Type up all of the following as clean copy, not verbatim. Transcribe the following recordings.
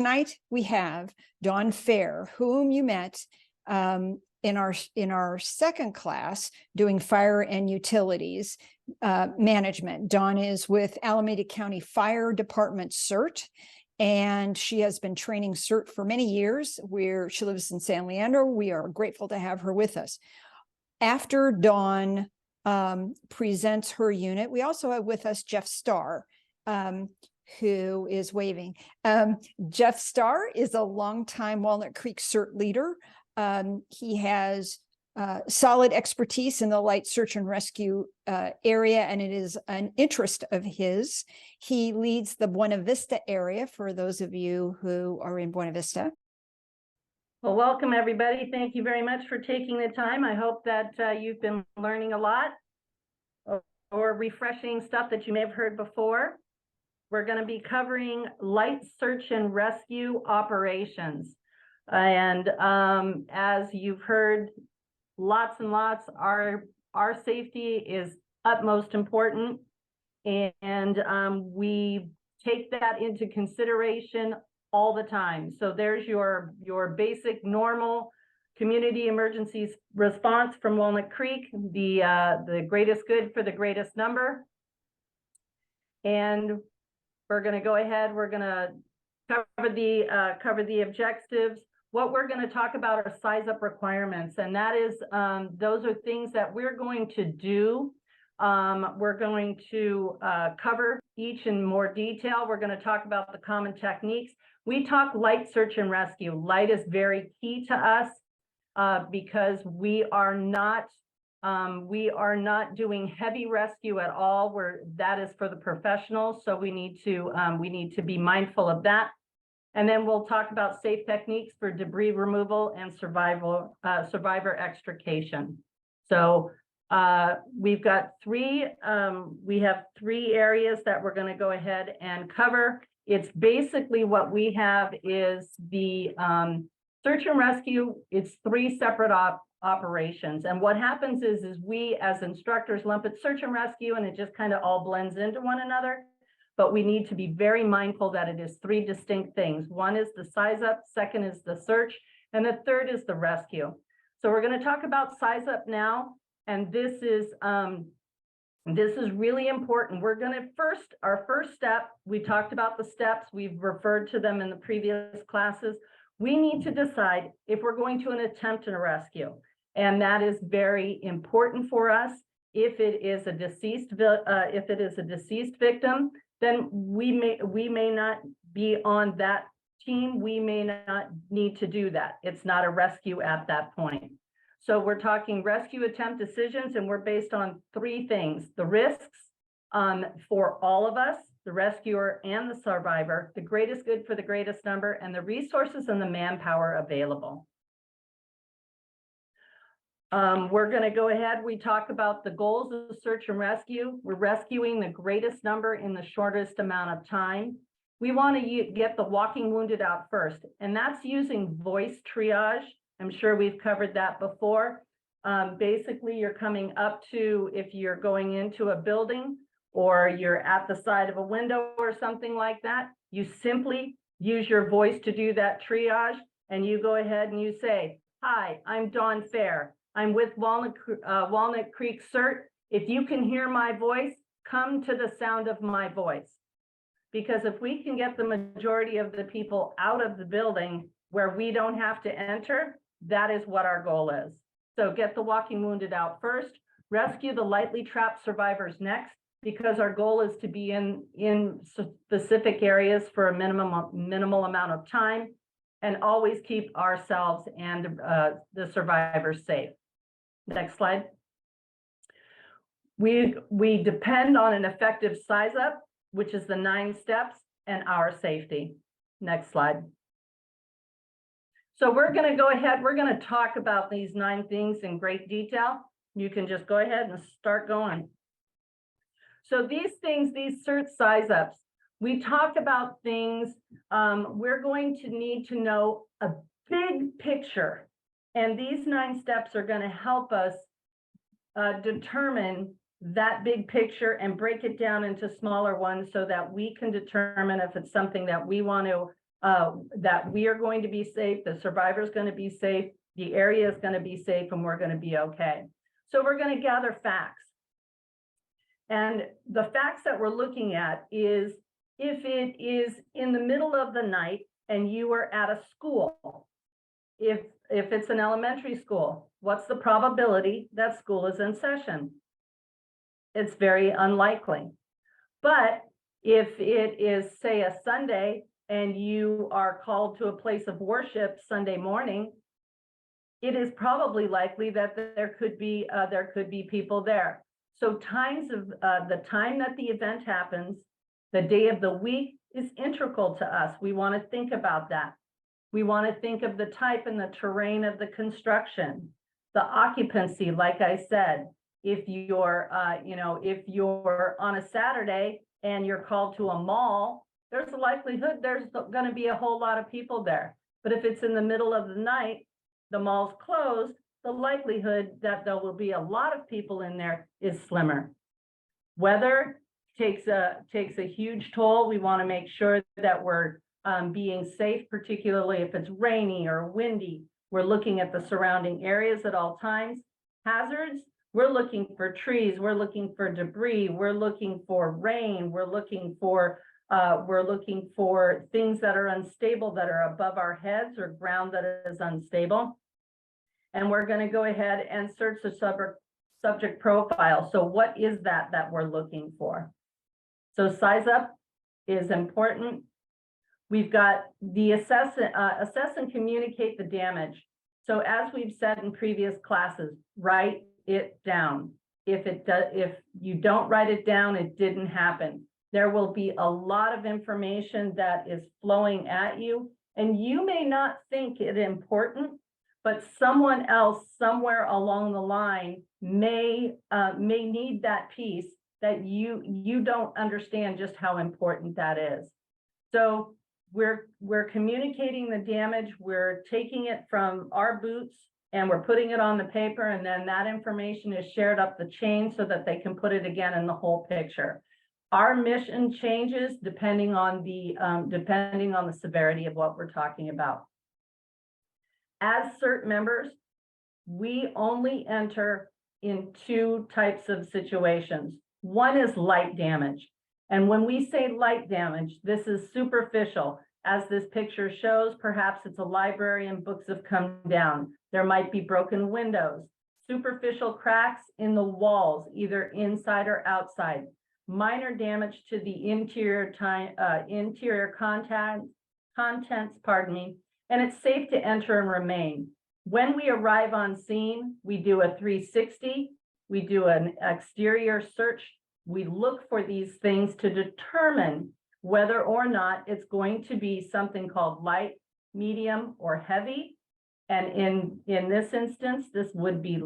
Tonight we have Dawn Fair, whom you met in our second class doing fire and utilities management. Dawn is with Alameda County Fire Department CERT, and she has been training CERT for many years. She lives in San Leandro. We are grateful to have her with us. After Dawn presents her unit, we also have with us Jeff Starr, who is waving. Jeff Starr is a longtime Walnut Creek CERT leader. He has solid expertise in the light search and rescue area, and it is an interest of his. He leads the Buena Vista area, for those of you who are in Buena Vista. Well, welcome everybody. Thank you very much for taking the time. I hope that you've been learning a lot or refreshing stuff that you may have heard before. We're going to be covering light search and rescue operations. And as you've heard lots and lots, our safety is utmost important. And we take that into consideration all the time. So there's your basic normal community emergencies response from Walnut Creek, the greatest good for the greatest number. And we're going to go ahead. We're going to cover the objectives. What we're going to talk about are size up requirements, and that is those are things that we're going to do. We're going to cover each in more detail. We're going to talk about the common techniques. We talk light search and rescue. Light is very key to us because we are not doing heavy rescue at all. That is for the professionals, so we need to be mindful of that. And then we'll talk about safe techniques for debris removal and survivor extrication. So we have three areas that we're going to go ahead and cover. It's basically what we have is the search and rescue. It's three separate operations. And what happens is we as instructors lump it search and rescue, and it just kind of all blends into one another. But we need to be very mindful that it is three distinct things. One is the size up, second is the search, and the third is the rescue. So we're going to talk about size up now, and this is really important. We're going to our first step, we talked about the steps, we've referred to them in the previous classes. We need to decide if we're going to attempt a rescue, and that is very important for us. If it is a deceased victim, then we may not be on that team. We may not need to do that. It's not a rescue at that point. So we're talking rescue attempt decisions, and we're based on three things: the risks for all of us, the rescuer and the survivor, the greatest good for the greatest number, and the resources and the manpower available. We're going to go ahead. We talk about the goals of search and rescue. We're rescuing the greatest number in the shortest amount of time. We want to get the walking wounded out first, and that's using voice triage. I'm sure we've covered that before. Basically, you're coming up to, if you're going into a building or you're at the side of a window or something like that, you simply use your voice to do that triage, and you go ahead and you say, "Hi, I'm Dawn Fair. I'm with Walnut Creek CERT. If you can hear my voice, come to the sound of my voice." Because if we can get the majority of the people out of the building where we don't have to enter, that is what our goal is. So get the walking wounded out first, rescue the lightly trapped survivors next, because our goal is to be in specific areas for a minimal amount of time, and always keep ourselves and the survivors safe. Next slide. We depend on an effective size up, which is the 9 steps, and our safety. Next slide. So we're going to go ahead. We're going to talk about these 9 things in great detail. You can just go ahead and start going. So these things, these CERT size ups, we talk about things. We're going to need to know a big picture. And these 9 steps are going to help us determine that big picture and break it down into smaller ones so that we can determine if it's something that we want to that we are going to be safe, the survivor is going to be safe, the area is going to be safe, and we're going to be okay. So we're going to gather facts. And the facts that we're looking at is if it is in the middle of the night and you are at a school, if it's an elementary school, what's the probability that school is in session? It's very unlikely. But if it is, say, a Sunday and you are called to a place of worship Sunday morning, it is probably likely that there could be people there. So times of the time that the event happens, the day of the week is integral to us. We want to think about that. We want to think of the type and the terrain of the construction, the occupancy. Like I said, if you're if you're on a Saturday and you're called to a mall, there's a likelihood there's going to be a whole lot of people there. But if it's in the middle of the night, the mall's closed, the likelihood that there will be a lot of people in there is slimmer. Weather takes a huge toll. We want to make sure that we're being safe, particularly if it's rainy or windy. We're looking at the surrounding areas at all times. Hazards, we're looking for trees, we're looking for debris, we're looking for rain, we're looking for things that are unstable, that are above our heads, or ground that is unstable. And we're going to go ahead and search the subject profile. So what is that we're looking for? So size up is important. We've got the assess and communicate the damage. So as we've said in previous classes, write it down. If you don't write it down, it didn't happen. There will be a lot of information that is flowing at you, and you may not think it important, but someone else somewhere along the line may need that piece that you don't understand just how important that is. So we're communicating the damage, we're taking it from our boots and we're putting it on the paper, and then that information is shared up the chain so that they can put it again in the whole picture. Our mission changes depending on the severity of what we're talking about. As CERT members, we only enter in two types of situations. One is light damage. And when we say light damage, this is superficial. As this picture shows, perhaps it's a library and books have come down. There might be broken windows, superficial cracks in the walls, either inside or outside, minor damage to the interior contents, and it's safe to enter and remain. When we arrive on scene, we do a 360, we do an exterior search. We look for these things to determine whether or not it's going to be something called light, medium, or heavy. And in this instance, this would be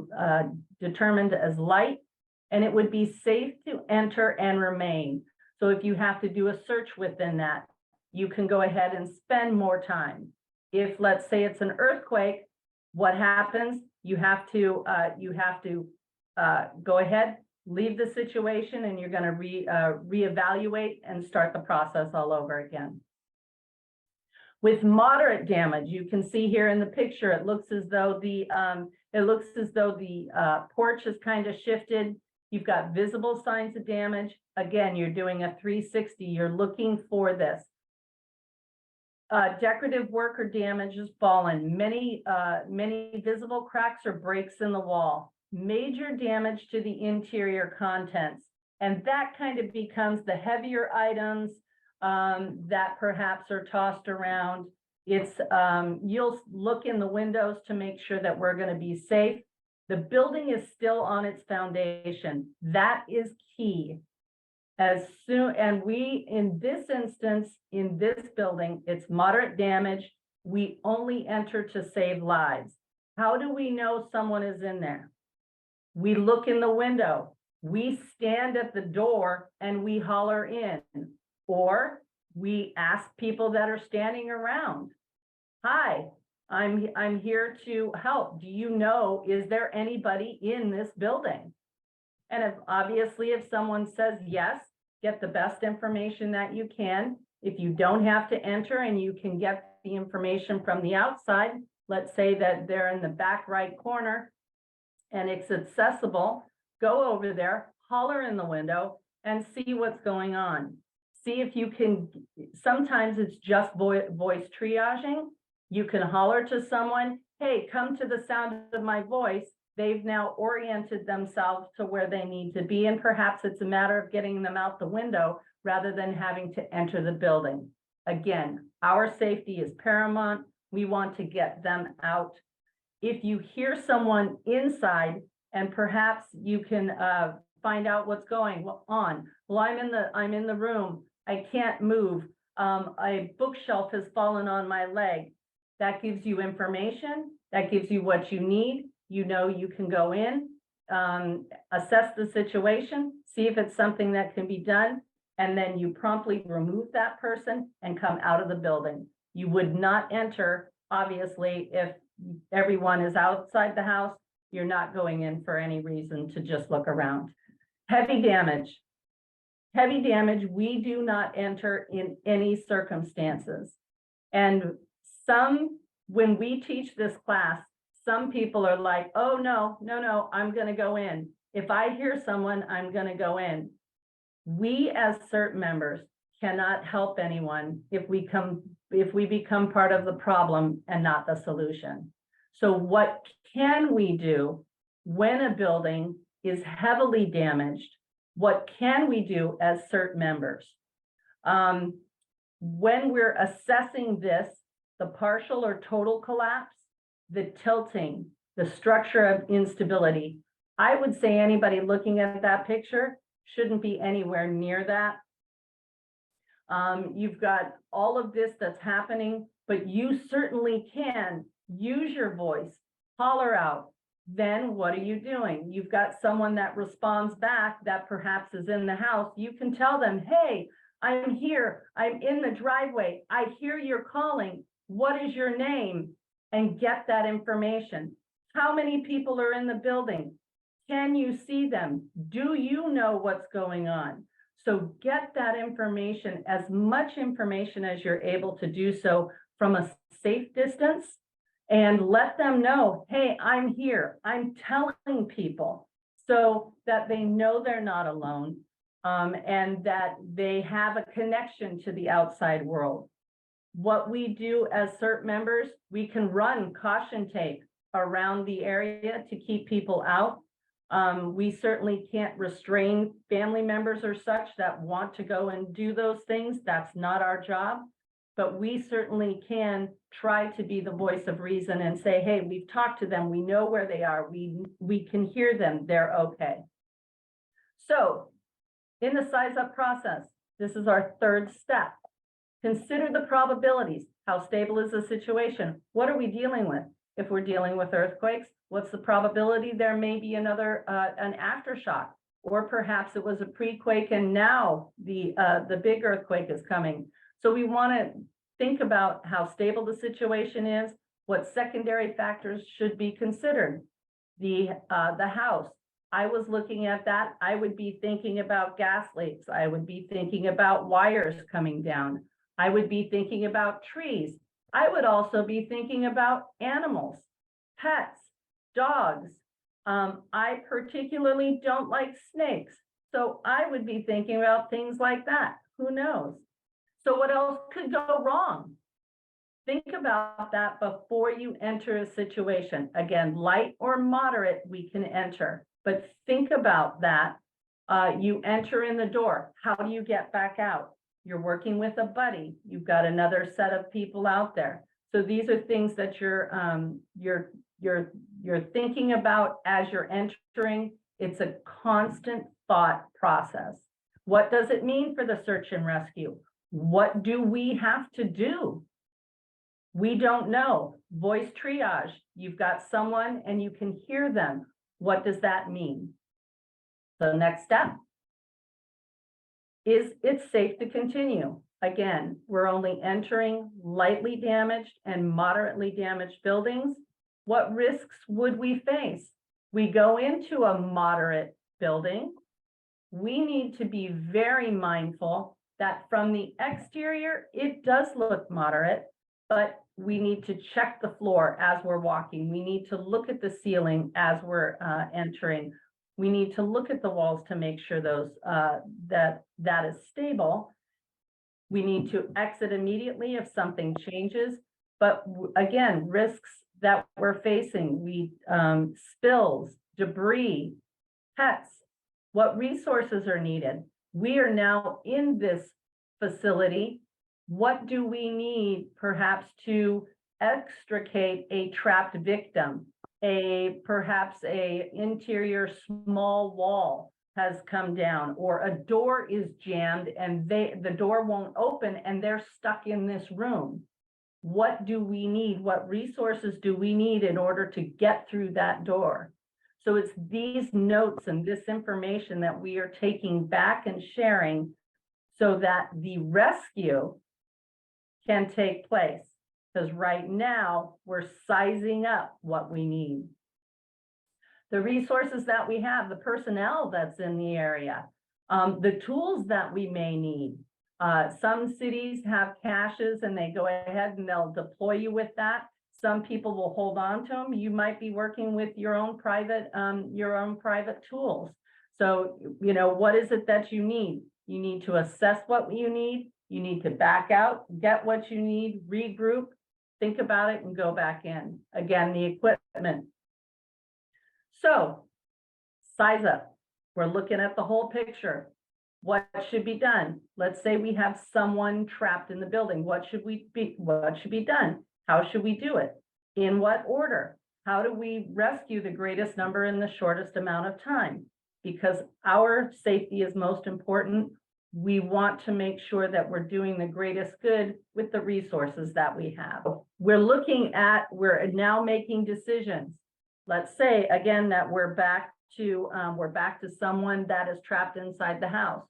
determined as light, and it would be safe to enter and remain. So if you have to do a search within that, you can go ahead and spend more time. If, let's say, it's an earthquake, what happens? You have to go ahead, leave the situation, and you're going to reevaluate and start the process all over again. With moderate damage, you can see here in the picture, it looks as though the porch has kind of shifted. You've got visible signs of damage. Again, you're doing a 360. You're looking for this. Decorative work or damage has fallen. Many visible cracks or breaks in the wall. Major damage to the interior contents. And that kind of becomes the heavier items that perhaps are tossed around. It's you'll look in the windows to make sure that we're going to be safe. The building is still on its foundation. That is key. And we, in this instance, in this building, it's moderate damage. We only enter to save lives. How do we know someone is in there? We look in the window. We stand at the door and we holler in, or we ask people that are standing around. Hi, I'm here to help. Do you know, is there anybody in this building? And obviously if someone says yes, get the best information that you can. If you don't have to enter and you can get the information from the outside, let's say that they're in the back right corner and it's accessible, go over there, holler in the window and see what's going on. See if you can, sometimes it's just voice triaging. You can holler to someone, hey, come to the sound of my voice. They've now oriented themselves to where they need to be. And perhaps it's a matter of getting them out the window rather than having to enter the building. Again, our safety is paramount. We want to get them out. If you hear someone inside and perhaps you can find out what's going on. Well, I'm in the room. I can't move. A bookshelf has fallen on my leg. That gives you information. That gives you what you need. You know you can go in, assess the situation, see if it's something that can be done, and then you promptly remove that person and come out of the building. You would not enter, obviously, if everyone is outside the house. You're not going in for any reason to just look around. Heavy damage. Heavy damage, we do not enter in any circumstances. And when we teach this class, some people are like, oh, no, I'm going to go in. If I hear someone, I'm going to go in. We as CERT members cannot help anyone if we become part of the problem and not the solution. So what can we do when a building is heavily damaged? What can we do as CERT members? When we're assessing this, the partial or total collapse, the tilting, the structure of instability, I would say anybody looking at that picture shouldn't be anywhere near that. You've got all of this that's happening, but you certainly can use your voice, holler out. Then what are you doing? You've got someone that responds back that perhaps is in the house. You can tell them, hey, I'm here. I'm in the driveway. I hear you're calling. What is your name? And get that information. How many people are in the building? Can you see them? Do you know what's going on? So get that information, as much information as you're able to do so from a safe distance, and let them know, hey, I'm here. I'm telling people so that they know they're not alone, and that they have a connection to the outside world. What we do as CERT members, we can run caution tape around the area to keep people out. We certainly can't restrain family members or such that want to go and do those things. That's not our job. But we certainly can try to be the voice of reason and say, hey, we've talked to them. We know where they are. We can hear them. They're okay. So in the size up process, this is our third step. Consider the probabilities. How stable is the situation? What are we dealing with? If we're dealing with earthquakes, what's the probability there may be another an aftershock? Or perhaps it was a pre-quake and now the big earthquake is coming. So we want to think about how stable the situation is, what secondary factors should be considered. The house, I was looking at that. I would be thinking about gas leaks. I would be thinking about wires coming down. I would be thinking about trees. I would also be thinking about animals, pets, dogs. I particularly don't like snakes. So I would be thinking about things like that. Who knows? So what else could go wrong? Think about that before you enter a situation. Again, light or moderate, we can enter, but think about that. You enter in the door. How do you get back out? You're working with a buddy. You've got another set of people out there. So these are things that you're thinking about as you're entering. It's a constant thought process. What does it mean for the search and rescue? What do we have to do? We don't know. Voice triage. You've got someone and you can hear them. What does that mean? So next step. Is it safe to continue? Again, we're only entering lightly damaged and moderately damaged buildings. What risks would we face? We go into a moderate building. We need to be very mindful that from the exterior, it does look moderate, but we need to check the floor as we're walking. We need to look at the ceiling as we're entering. We need to look at the walls to make sure those that is stable. We need to exit immediately if something changes. But again, risks that we're facing, spills, debris, pets, what resources are needed. We are now in this facility. What do we need perhaps to extricate a trapped victim? Perhaps a interior small wall has come down, or a door is jammed and the door won't open and they're stuck in this room. What do we need? What resources do we need in order to get through that door? So it's these notes and this information that we are taking back and sharing so that the rescue can take place. Because right now we're sizing up what we need. The resources that we have, the personnel that's in the area, the tools that we may need. Some cities have caches and they go ahead and they'll deploy you with that. Some people will hold on to them. You might be working with your own private tools. So, what is it that you need? You need to assess what you need. You need to back out, get what you need, regroup, think about it, and go back in. Again, the equipment. So, size up. We're looking at the whole picture. What should be done? Let's say we have someone trapped in the building. What should be done? How should we do it? In what order? How do we rescue the greatest number in the shortest amount of time? Because our safety is most important. We want to make sure that we're doing the greatest good with the resources that we have. We're now making decisions. Let's say again that we're back to someone that is trapped inside the house.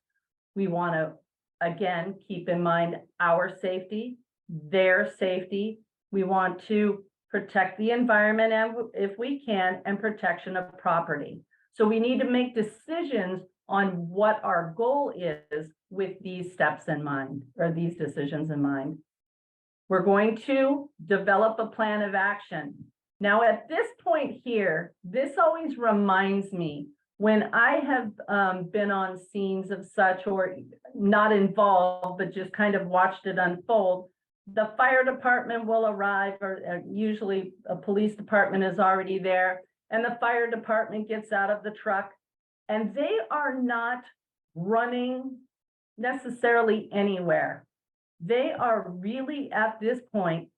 We want to again keep in mind our safety, their safety. We want to protect the environment and if we can, and protection of property. So we need to make decisions on what our goal is with these steps in mind, or these decisions in mind. We're going to develop a plan of action. Now, at this point here, this always reminds me when I have been on scenes of such, or not involved, but just kind of watched it unfold. The fire department will arrive, or usually a police department is already there, and the fire department gets out of the truck, and they are not running necessarily anywhere. They are really at this point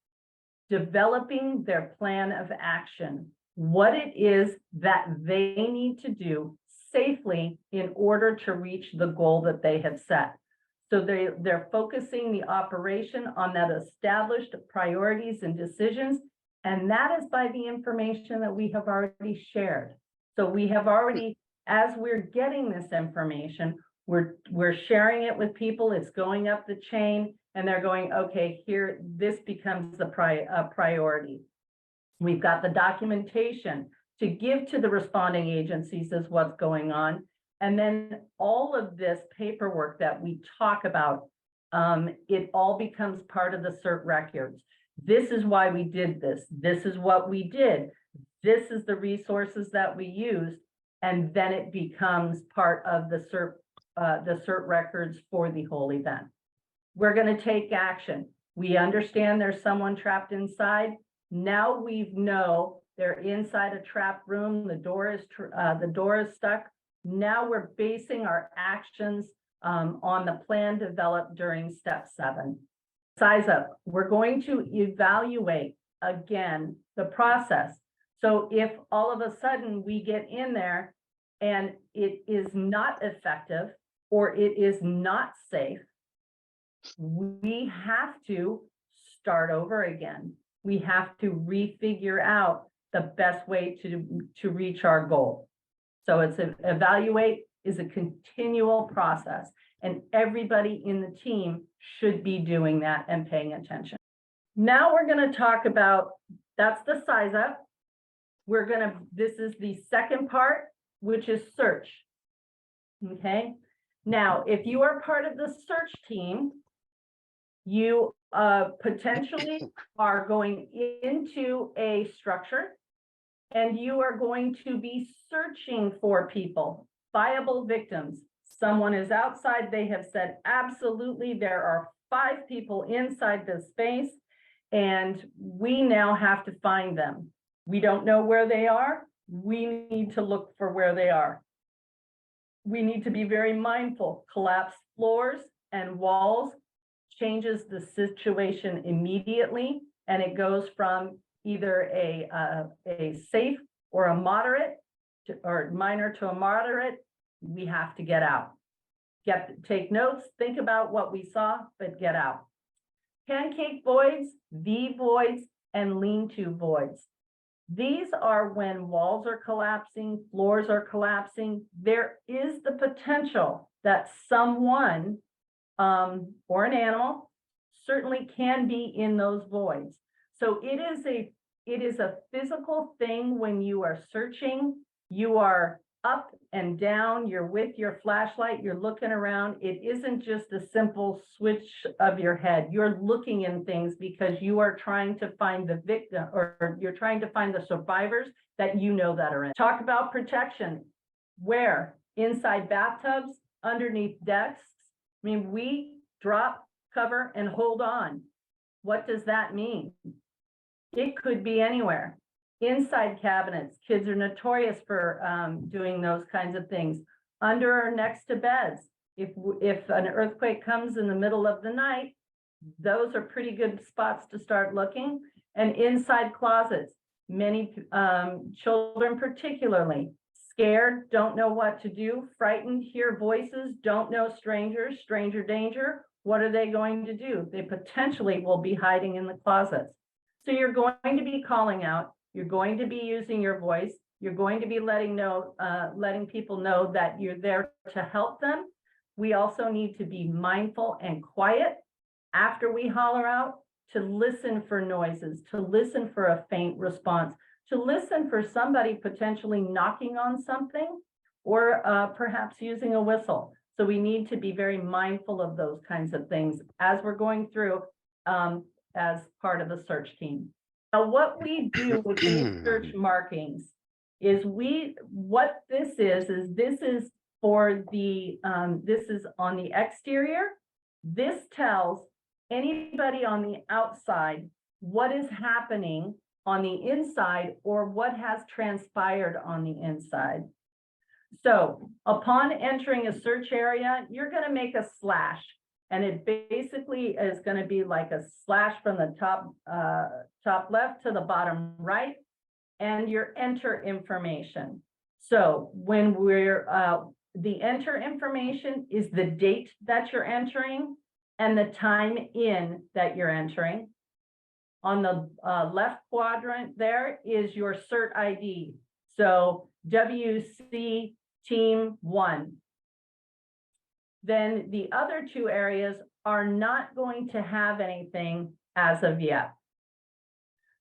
developing their plan of action, what it is that they need to do safely in order to reach the goal that they have set. So they're focusing the operation on that established priorities and decisions, and that is by the information that we have already shared. So we have already, as we're getting this information, we're sharing it with people, it's going up the chain, and they're going, okay, here, this becomes the priority. We've got the documentation to give to the responding agencies as what's going on. And then all of this paperwork that we talk about, it all becomes part of the CERT records. This is why we did this. This is what we did. This is the resources that we used. And then it becomes part of the CERT records for the whole event. We're going to take action. We understand there's someone trapped inside. Now we know they're inside a trapped room. The door is stuck. Now we're basing our actions on the plan developed during step 7. Size up. We're going to evaluate again the process. So if all of a sudden we get in there and it is not effective or it is not safe, we have to start over again. We have to refigure out the best way to reach our goal. So it's evaluate is a continual process, and everybody in the team should be doing that and paying attention. Now we're going to talk about, that's the size up. This is the second part, which is search. Okay. Now, if you are part of the search team, you potentially are going into a structure and you are going to be searching for people, viable victims. Someone is outside, they have said, absolutely, there are 5 people inside this space, and we now have to find them. We don't know where they are. We need to look for where they are. We need to be very mindful. Collapsed floors and walls changes the situation immediately, and it goes from either a safe or a moderate or minor to a moderate. We have to get out. Take notes, think about what we saw, but get out. Pancake voids, V voids, and lean-to voids. These are when walls are collapsing, floors are collapsing. There is the potential that someone or an animal certainly can be in those voids. So it is a physical thing when you are searching. You are up and down, you're with your flashlight, you're looking around. It isn't just a simple switch of your head. You're looking in things because you are trying to find the victim, or you're trying to find the survivors that you know that are in. Talk about protection. Where? Inside bathtubs, underneath desks. I mean, we drop, cover, and hold on. What does that mean? It could be anywhere. Inside cabinets, kids are notorious for doing those kinds of things. Under or next to beds. If an earthquake comes in the middle of the night, those are pretty good spots to start looking. And inside closets, many children particularly, scared, don't know what to do, frightened, hear voices, don't know strangers, stranger danger. What are they going to do? They potentially will be hiding in the closets. So you're going to be calling out. You're going to be using your voice. You're going to be letting people know that you're there to help them. We also need to be mindful and quiet after we holler out, to listen for noises, to listen for a faint response, to listen for somebody potentially knocking on something, or perhaps using a whistle. So we need to be very mindful of those kinds of things as we're going through as part of the search team. Now, what we do with these search markings is what this is for the, this is on the exterior. This tells anybody on the outside what is happening on the inside or what has transpired on the inside. So upon entering a search area, you're going to make a slash. And it basically is going to be like a slash from the top left to the bottom right, and your enter information. So when we're, the enter information is the date that you're entering and the time in that you're entering. On the left quadrant there is your CERT ID. So WC Team 1. Then the other 2 areas are not going to have anything as of yet.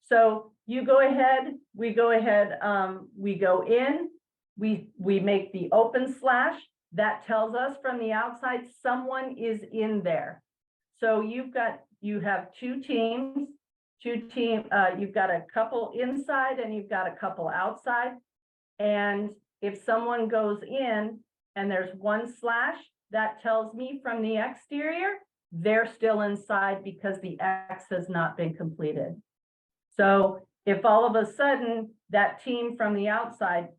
So you go ahead, we go in, we make the open slash. That tells us from the outside someone is in there. So you have 2 teams, you've got a couple inside and you've got a couple outside. And if someone goes in and there's 1 slash, that tells me from the exterior, they're still inside because the X has not been completed. So if all of a sudden that team from the outside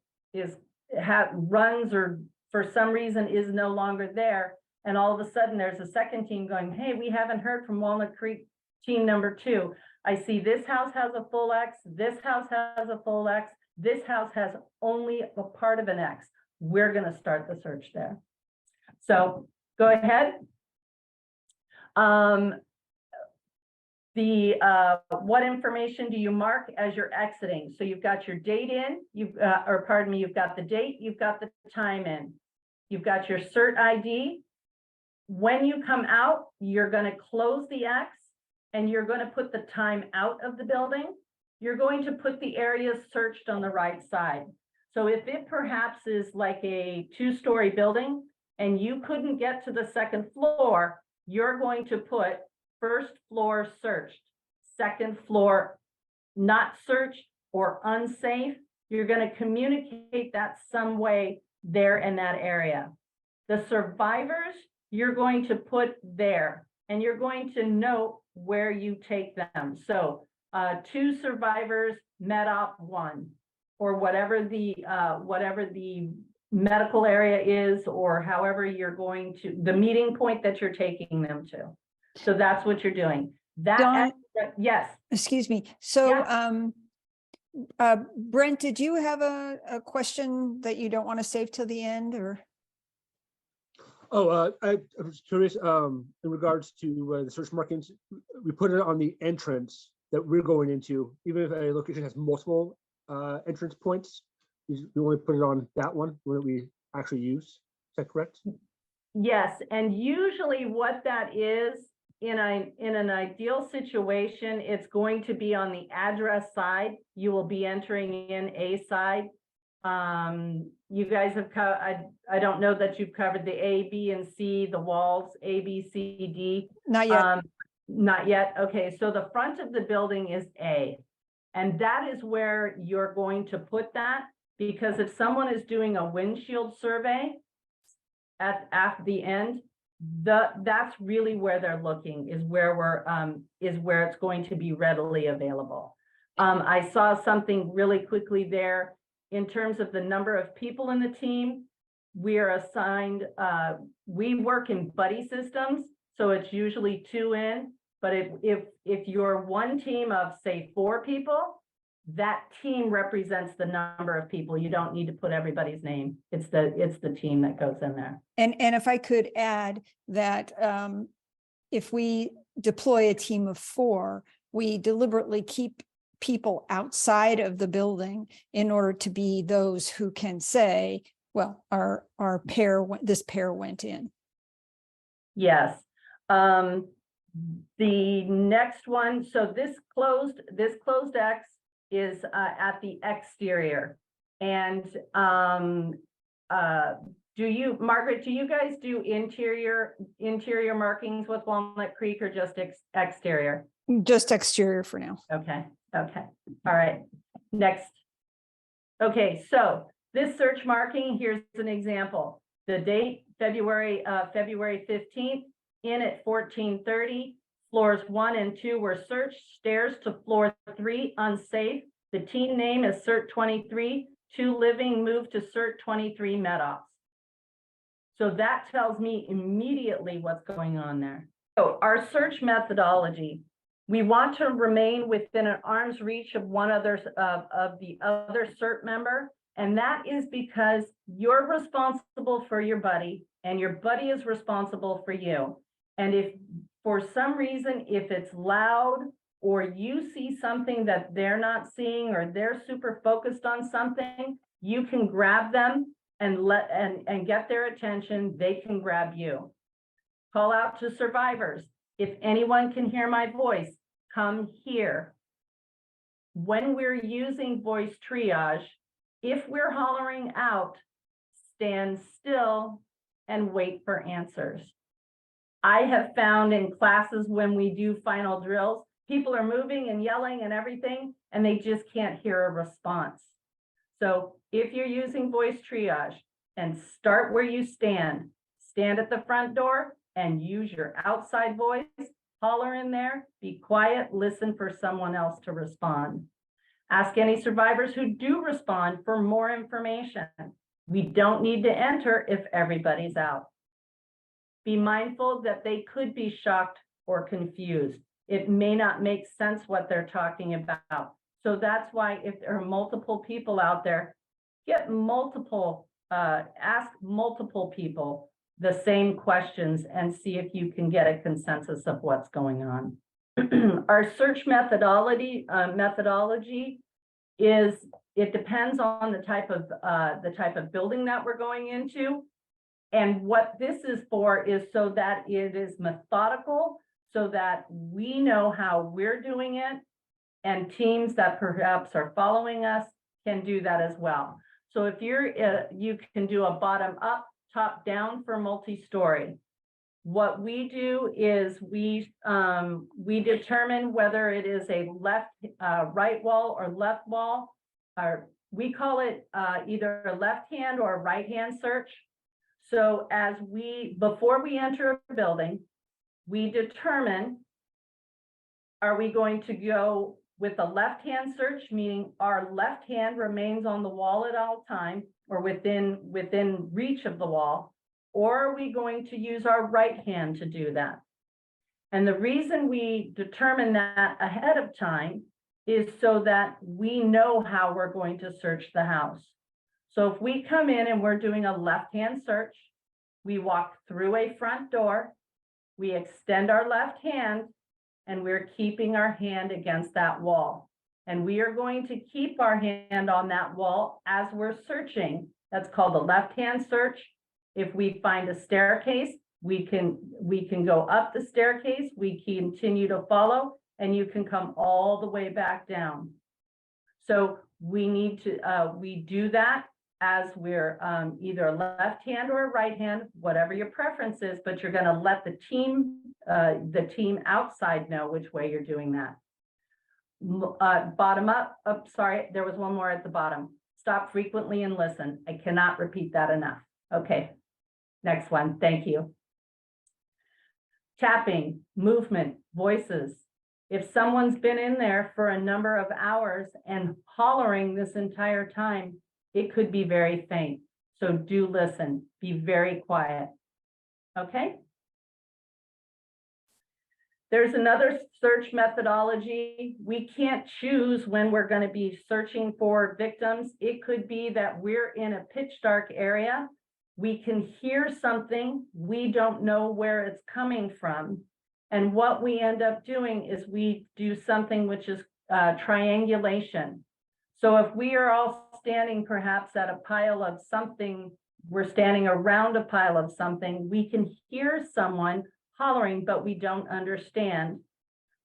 runs or for some reason is no longer there, and all of a sudden there's a second team going, hey, we haven't heard from Walnut Creek team number 2. I see this house has a full X, this house has a full X, this house has only a part of an X. We're going to start the search there. So go ahead. What information do you mark as you're exiting? So you've got your date in, you've got the date, you've got the time in, you've got your CERT ID. When you come out, you're going to close the X and you're going to put the time out of the building. You're going to put the areas searched on the right side. So if it perhaps is like a 2-story building, and you couldn't get to the second floor, you're going to put first floor searched, second floor not searched or unsafe. You're going to communicate that some way there in that area. The survivors, you're going to put there, and you're going to note where you take them. So 2 survivors, MEDOP 1, or whatever the medical area is, or however you're going to, the meeting point that you're taking them to. So that's what you're doing. Dawn, Yes. excuse me. So, Yeah. Brent, did you have a question that you don't want to save till the end, or? Oh, I was curious, in regards to the search markings, we put it on the entrance that we're going into, even if a location has multiple entrance points, we only put it on that one that we actually use. Is that correct? Yes, and usually what that is, in an ideal situation, it's going to be on the address side. You will be entering in a side. You guys have I don't know that you've covered the A, B, and C, the walls, A, B, C, D. Not yet. Not yet. Okay, so the front of the building is A, and that is where you're going to put that, because if someone is doing a windshield survey at the end, that's really where they're looking, is where it's going to be readily available. I saw something really quickly there in terms of the number of people in the team. We are assigned, we work in buddy systems, so it's usually 2 in, but if you're one team of, say, 4 people, that team represents the number of people. You don't need to put everybody's name. It's the team that goes in there. And if I could add that, if we deploy a team of 4, we deliberately keep people outside of the building in order to be those who can say, well, this pair went in. Yes. The next one, so this closed X is at the exterior. And Margaret, do you guys do interior markings with Walnut Creek, or just exterior? Just exterior for now. Okay. All right. Next. Okay, so this search marking, here's an example. The date, February 15th, in at 14:30. Floors 1 and 2 were searched. Stairs to floor 3 unsafe. The team name is CERT 23. 2 living moved to CERT 23 MEDOPS. So that tells me immediately what's going on there. So our search methodology, we want to remain within an arm's reach of of the other CERT member. And that is because you're responsible for your buddy, and your buddy is responsible for you. And if for some reason, if it's loud, or you see something that they're not seeing, or they're super focused on something, you can grab them and get their attention. They can grab you. Call out to survivors. If anyone can hear my voice, come here. When we're using voice triage, if we're hollering out, stand still and wait for answers. I have found in classes when we do final drills, people are moving and yelling and everything, and they just can't hear a response. So if you're using voice triage, and start where you stand at the front door and use your outside voice, holler in there, be quiet, listen for someone else to respond. Ask any survivors who do respond for more information. We don't need to enter if everybody's out. Be mindful that they could be shocked or confused. It may not make sense what they're talking about. So that's why if there are multiple people out there, ask multiple people the same questions and see if you can get a consensus of what's going on. Our search methodology is, it depends on the type of building that we're going into. And what this is for is so that it is methodical, so that we know how we're doing it, and teams that perhaps are following us can do that as well. So if you can do a bottom up, top down for multi-story. What we do is we determine whether it is a right wall or left wall, or we call it either a left hand or a right hand search. So before we enter a building, we determine, are we going to go with a left hand search, meaning our left hand remains on the wall at all time or within reach of the wall, or are we going to use our right hand to do that? And the reason we determine that ahead of time is so that we know how we're going to search the house. So if we come in and we're doing a left-hand search, we walk through a front door, we extend our left hand, and we're keeping our hand against that wall. And we are going to keep our hand on that wall as we're searching. That's called a left-hand search. If we find a staircase, we can go up the staircase, we continue to follow, and you can come all the way back down. So we need to, we do that as we're either a left hand or a right hand, whatever your preference is, but you're gonna let the team outside know which way you're doing that. Bottom up, oh, sorry, there was one more at the bottom. Stop frequently and listen. I cannot repeat that enough. Okay, next one, thank you. Tapping, movement, voices. If someone's been in there for a number of hours and hollering this entire time, it could be very faint. So do listen, be very quiet, okay? There's another search methodology. We can't choose when we're going to be searching for victims. It could be that we're in a pitch dark area. We can hear something. We don't know where it's coming from. And what we end up doing is we do something which is triangulation. So if we are all standing perhaps at a pile of something, we're standing around a pile of something, we can hear someone hollering, but we don't understand.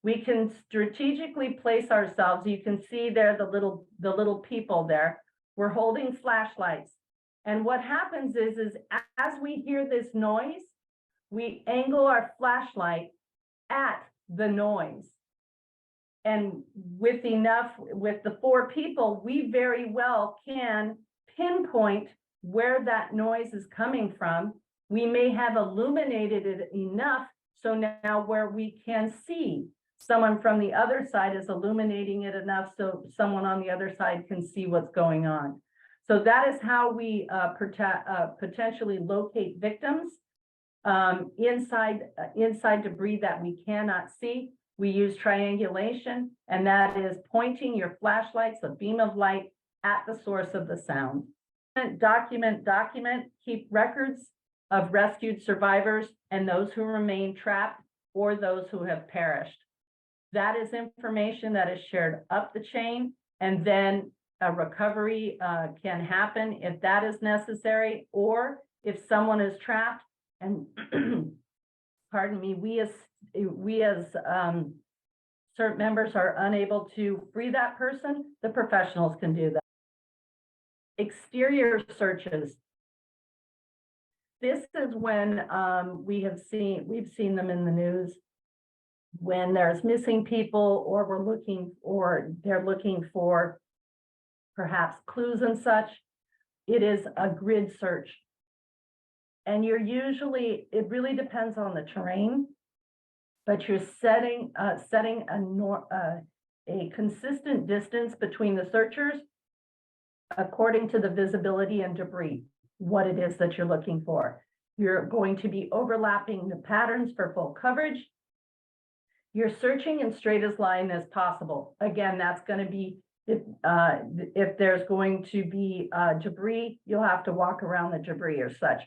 We can strategically place ourselves. You can see there the little people there. We're holding flashlights. And what happens is as we hear this noise, we angle our flashlight at the noise. And with the 4 people, we very well can pinpoint where that noise is coming from. We may have illuminated it enough so now where we can see someone from the other side is illuminating it enough so someone on the other side can see what's going on. So that is how we potentially locate victims inside debris that we cannot see. We use triangulation, and that is pointing your flashlights, a beam of light, at the source of the sound. Document, keep records of rescued survivors and those who remain trapped or those who have perished. That is information that is shared up the chain, and then a recovery can happen if that is necessary, or if someone is trapped and pardon me, we as CERT members are unable to free that person, the professionals can do that. Exterior searches. This is when we've seen them in the news when there's missing people, or they're looking for perhaps clues and such. It is a grid search. And it really depends on the terrain, but you're setting a consistent distance between the searchers according to the visibility and debris, what it is that you're looking for. You're going to be overlapping the patterns for full coverage. You're searching in straight as line as possible. Again, that's going to be, if there's going to be debris, you'll have to walk around the debris or such.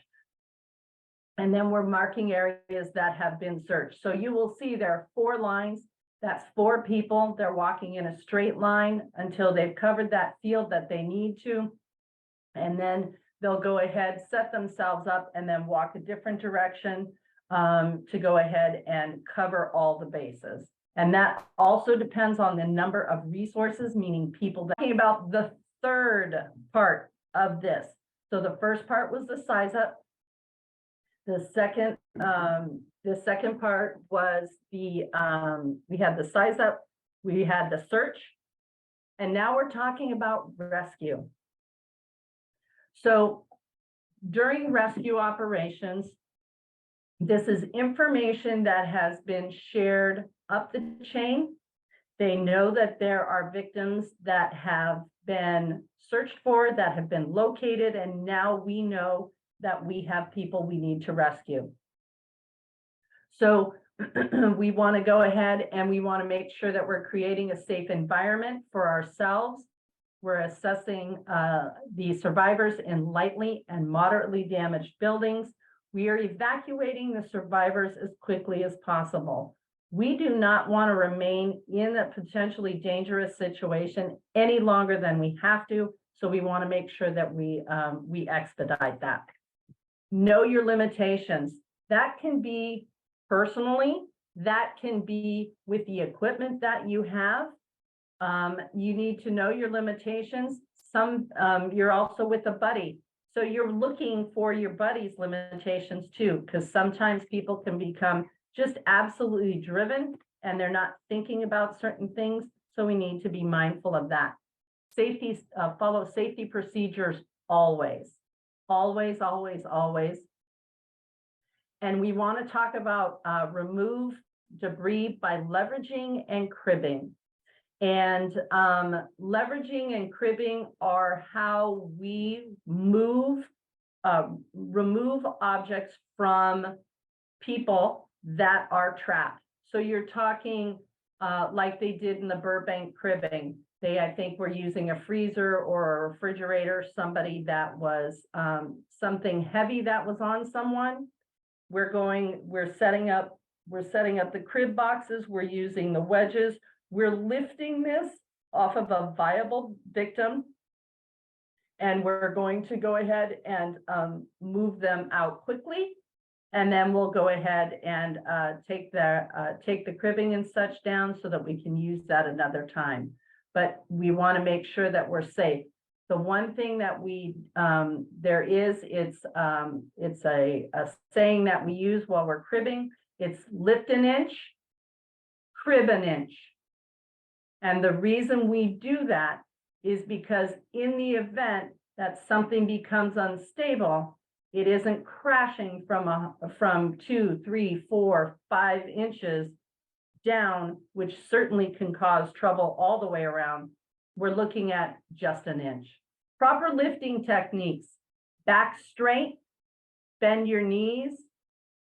And then we're marking areas that have been searched. So you will see there are 4 lines. That's 4 people. They're walking in a straight line until they've covered that field that they need to. And then they'll go ahead, set themselves up, and then walk a different direction to go ahead and cover all the bases. And that also depends on the number of resources, meaning people. Talking about the third part of this. So the first part was the size up. The second part was we had the size up, we had the search, and now we're talking about rescue. So during rescue operations, this is information that has been shared up the chain. They know that there are victims that have been searched for, that have been located, and now we know that we have people we need to rescue. So we want to go ahead and we want to make sure that we're creating a safe environment for ourselves. We're assessing the survivors in lightly and moderately damaged buildings. We are evacuating the survivors as quickly as possible. We do not want to remain in a potentially dangerous situation any longer than we have to. So we want to make sure that we expedite that. Know your limitations. That can be personally, that can be with the equipment that you have. You need to know your limitations. You're also with a buddy. So you're looking for your buddy's limitations too, because sometimes people can become just absolutely driven and they're not thinking about certain things. So we need to be mindful of that. Safety, follow safety procedures always, always, always, always. And we want to talk about remove debris by leveraging and cribbing. And leveraging and cribbing are how we remove objects from people that are trapped. So you're talking like they did in the Burbank cribbing. They, I think, were using a freezer or a refrigerator, somebody that was something heavy that was on someone. We're setting up the crib boxes. We're using the wedges. We're lifting this off of a viable victim, and we're going to go ahead and move them out quickly. And then we'll go ahead and take the cribbing and such down so that we can use that another time. But we want to make sure that we're safe. The one thing that it's a saying that we use while we're cribbing. It's lift an inch, crib an inch. And the reason we do that is because in the event that something becomes unstable, it isn't crashing from 2, 3, 4, 5 inches down, which certainly can cause trouble all the way around. We're looking at just an inch. Proper lifting techniques: back straight, bend your knees,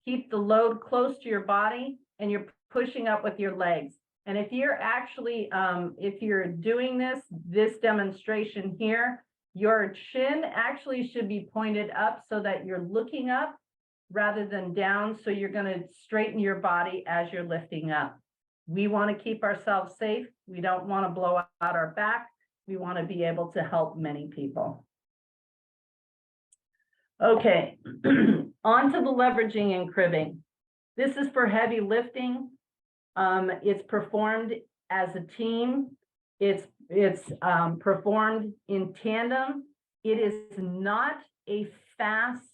keep the load close to your body, and you're pushing up with your legs. And if you're actually, if you're doing this demonstration here, your chin actually should be pointed up so that you're looking up rather than down. So you're going to straighten your body as you're lifting up. We want to keep ourselves safe. We don't want to blow out our back. We want to be able to help many people. Okay, on to the leveraging and cribbing. This is for heavy lifting. It's performed as a team. It's performed in tandem. It is not a fast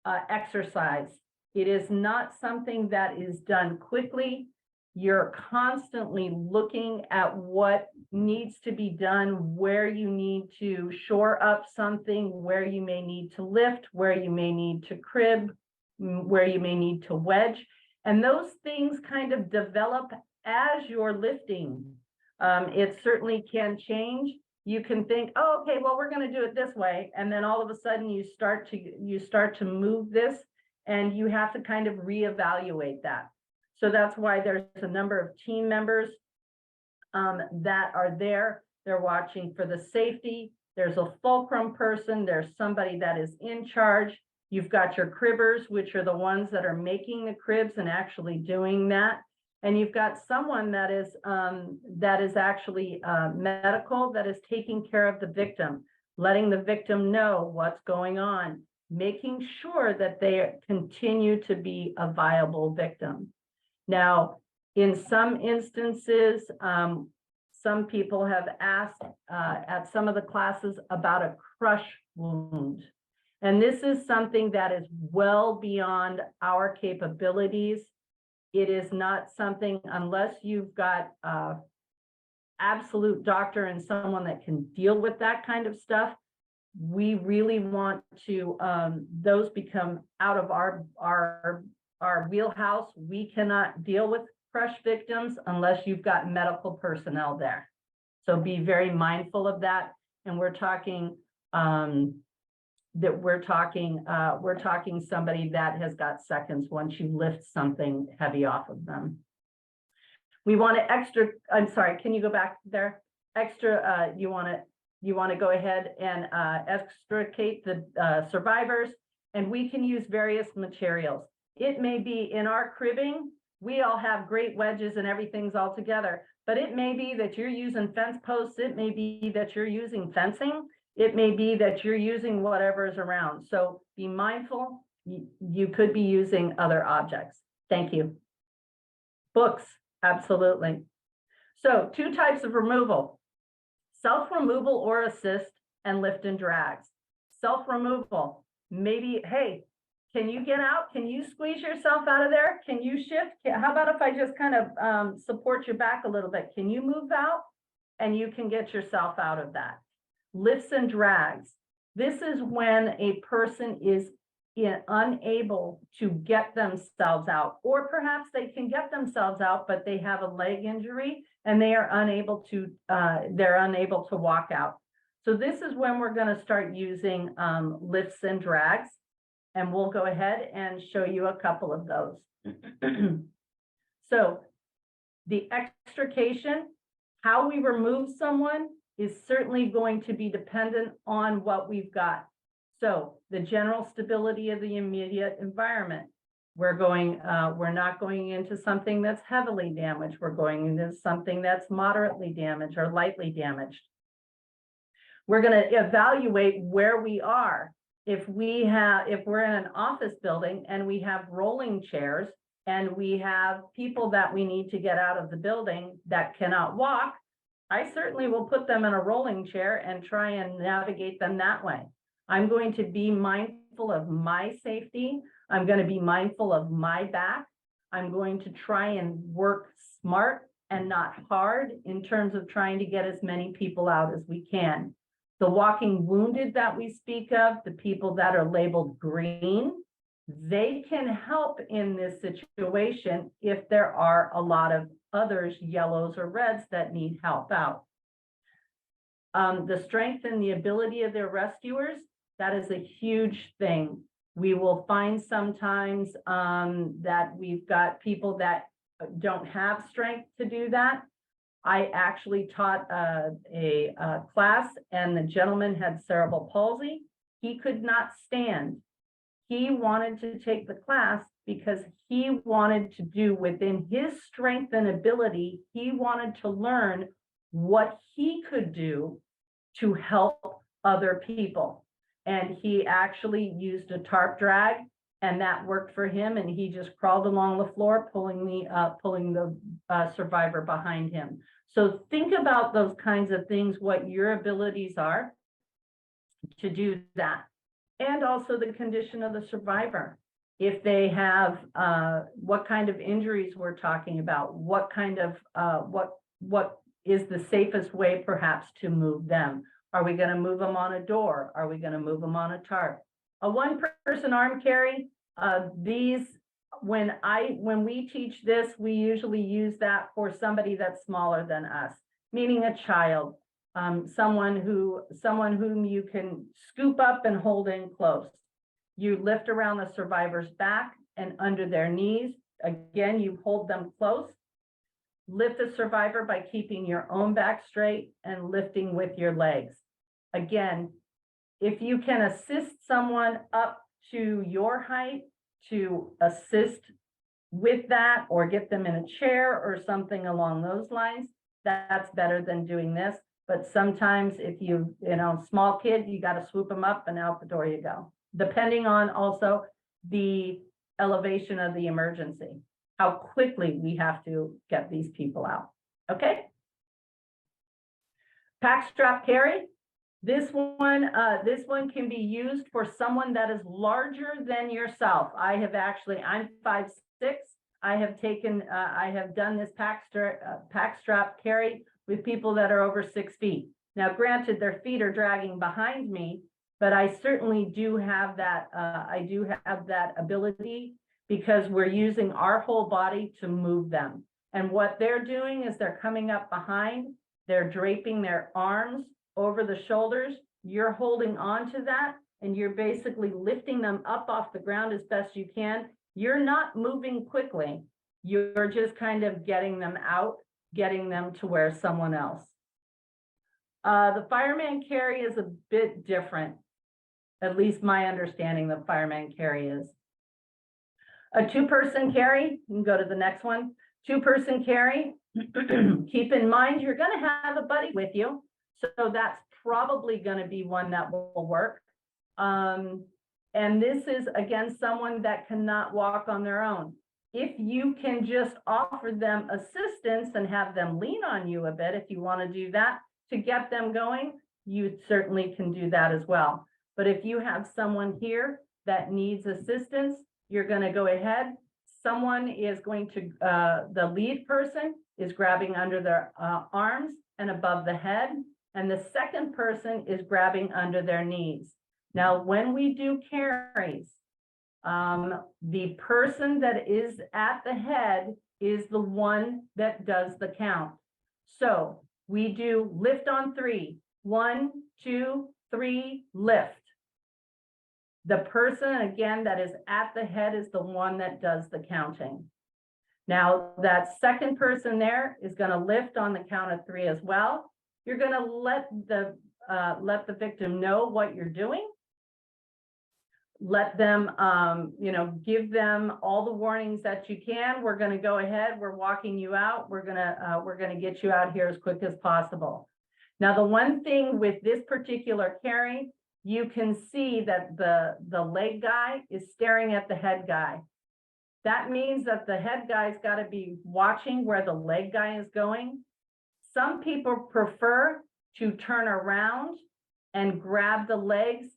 exercise. It is not something that is done quickly. You're constantly looking at what needs to be done, where you need to shore up something, where you may need to lift, where you may need to crib, where you may need to wedge. And those things kind of develop as you're lifting. It certainly can change. You can think, oh, okay, well, we're going to do it this way. And then all of a sudden you start to move this, and you have to kind of reevaluate that. So that's why there's a number of team members that are there. They're watching for the safety. There's a fulcrum person. There's somebody that is in charge. You've got your cribbers, which are the ones that are making the cribs and actually doing that. And you've got someone that is actually medical, that is taking care of the victim, letting the victim know what's going on, making sure that they continue to be a viable victim. Now, in some instances, some people have asked at some of the classes about a crush wound. And this is something that is well beyond our capabilities. It is not something, unless you've got absolute doctor and someone that can deal with that kind of stuff, we really want to, those become out of our wheelhouse. We cannot deal with crush victims unless you've got medical personnel there. So be very mindful of that. And we're talking we're talking somebody that has got seconds once you lift something heavy off of them. We want to I'm sorry, can you go back there? You want to go ahead and extricate the survivors, and we can use various materials. It may be in our cribbing, we all have great wedges and everything's all together, but it may be that you're using fence posts, it may be that you're using fencing, it may be that you're using whatever is around. So be mindful, you could be using other objects. Thank you. Books, absolutely. So 2 types of removal: self-removal or assist, and lift and drags. Self-removal, maybe, hey, can you get out? Can you squeeze yourself out of there? Can you shift? How about if I just kind of support your back a little bit? Can you move out? And you can get yourself out of that. Lifts and drags. This is when a person is unable to get themselves out, or perhaps they can get themselves out, but they have a leg injury and they are unable to, walk out. So this is when we're going to start using lifts and drags, and we'll go ahead and show you a couple of those. So the extrication, how we remove someone, is certainly going to be dependent on what we've got. So the general stability of the immediate environment. We're not going into something that's heavily damaged. We're going into something that's moderately damaged or lightly damaged. We're going to evaluate where we are. If we're in an office building and we have rolling chairs and we have people that we need to get out of the building that cannot walk, I certainly will put them in a rolling chair and try and navigate them that way. I'm going to be mindful of my safety. I'm going to be mindful of my back. I'm going to try and work smart and not hard in terms of trying to get as many people out as we can. The walking wounded that we speak of, the people that are labeled green, they can help in this situation if there are a lot of others, yellows or reds, that need help out. The strength and the ability of their rescuers, that is a huge thing. We will find sometimes that we've got people that don't have strength to do that. I actually taught a class, and the gentleman had cerebral palsy. He could not stand. He wanted to take the class because he wanted to do within his strength and ability. He wanted to learn what he could do to help other people. And he actually used a tarp drag, and that worked for him. And he just crawled along the floor, pulling the survivor behind him. So think about those kinds of things, what your abilities are to do that. And also the condition of the survivor. If they have, what kind of injuries we're talking about, what kind of, what is the safest way perhaps to move them? Are we going to move them on a door? Are we going to move them on a tarp? A one-person arm carry, when we teach this, we usually use that for somebody that's smaller than us, meaning a child, someone whom you can scoop up and hold in close. You lift around the survivor's back and under their knees. Again, you hold them close. Lift the survivor by keeping your own back straight and lifting with your legs. Again, if you can assist someone up to your height, to assist with that, or get them in a chair or something along those lines, that's better than doing this. But sometimes if small kid, you got to swoop them up and out the door you go, depending on also the elevation of the emergency, how quickly we have to get these people out. Okay. Pack strap carry. This one can be used for someone that is larger than yourself. I'm 5'6". I have done this pack strap carry with people that are over 6 feet. Now, granted, their feet are dragging behind me, but I certainly do have that. I do have that ability because we're using our whole body to move them. And what they're doing is they're coming up behind, they're draping their arms over the shoulders. You're holding on to that, and you're basically lifting them up off the ground as best you can. You're not moving quickly. You're just kind of getting them out, getting them to where someone else. The fireman carry is a bit different. At least my understanding of fireman carry is. A 2-person carry, you can go to the next one. 2-person carry, keep in mind, you're gonna have a buddy with you. So that's probably gonna be one that will work. And this is, again, someone that cannot walk on their own. If you can just offer them assistance and have them lean on you a bit, if you wanna do that to get them going, you certainly can do that as well. But if you have someone here that needs assistance, you're gonna go ahead. Someone is going to, the lead person is grabbing under their arms and above the head, and the second person is grabbing under their knees. Now, when we do carries, the person that is at the head is the one that does the count. So we do lift on 3. 1, 2, 3, lift. The person, again, that is at the head is the one that does the counting. Now, that second person there is going to lift on the count of 3 as well. You're going to let the victim know what you're doing. Let them, give them all the warnings that you can. We're going to go ahead. We're walking you out. We're going to get you out here as quick as possible. Now, the one thing with this particular carry, you can see that the leg guy is staring at the head guy. That means that the head guy's got to be watching where the leg guy is going. Some people prefer to turn around and grab the legs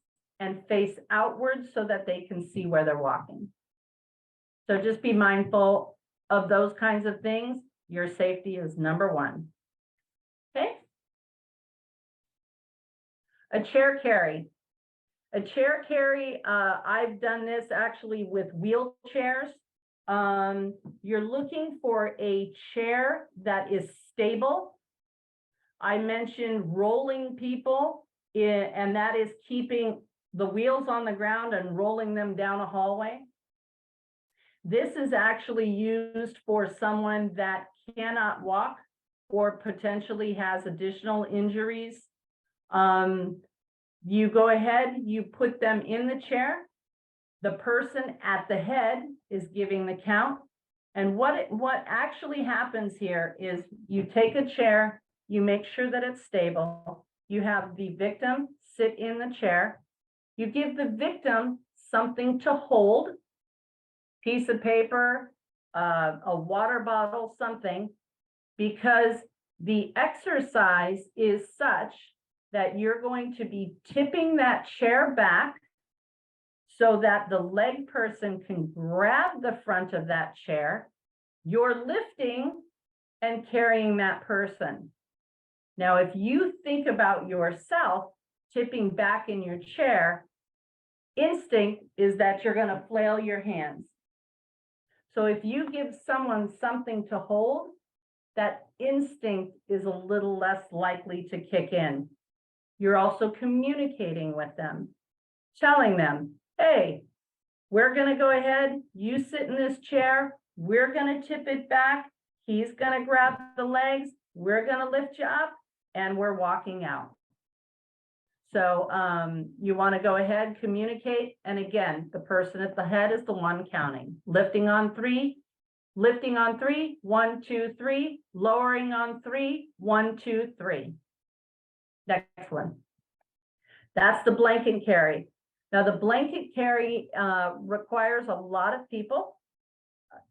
and face outwards so that they can see where they're walking. So just be mindful of those kinds of things. Your safety is number one. Okay. A chair carry. A chair carry, I've done this actually with wheelchairs. You're looking for a chair that is stable. I mentioned rolling people, and that is keeping the wheels on the ground and rolling them down a hallway. This is actually used for someone that cannot walk or potentially has additional injuries. You go ahead, you put them in the chair. The person at the head is giving the count. And what actually happens here is you take a chair, you make sure that it's stable. You have the victim sit in the chair. You give the victim something to hold, piece of paper, a water bottle, something, because the exercise is such that you're going to be tipping that chair back so that the leg person can grab the front of that chair. You're lifting and carrying that person. Now, if you think about yourself tipping back in your chair, instinct is that you're going to flail your hands. So if you give someone something to hold, that instinct is a little less likely to kick in. You're also communicating with them, telling them, hey, we're going to go ahead, you sit in this chair, we're going to tip it back, he's going to grab the legs, we're going to lift you up, and we're walking out. So you want to go ahead, communicate, and again, the person at the head is the one counting. Lifting on 3, 1, 2, 3, lowering on 3, 1, 2, 3. Next one. That's the blanket carry. Now, the blanket carry requires a lot of people,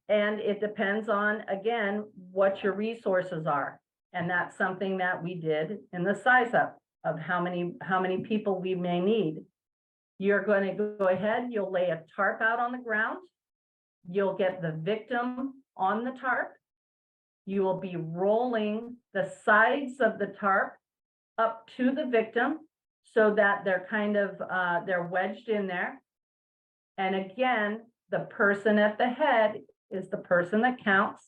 and it depends on, again, what your resources are. And that's something that we did in the size up. of how many people we may need. You're going to go ahead, you'll lay a tarp out on the ground. You'll get the victim on the tarp. You will be rolling the sides of the tarp up to the victim so that they're kind of, they're wedged in there. And again, the person at the head is the person that counts.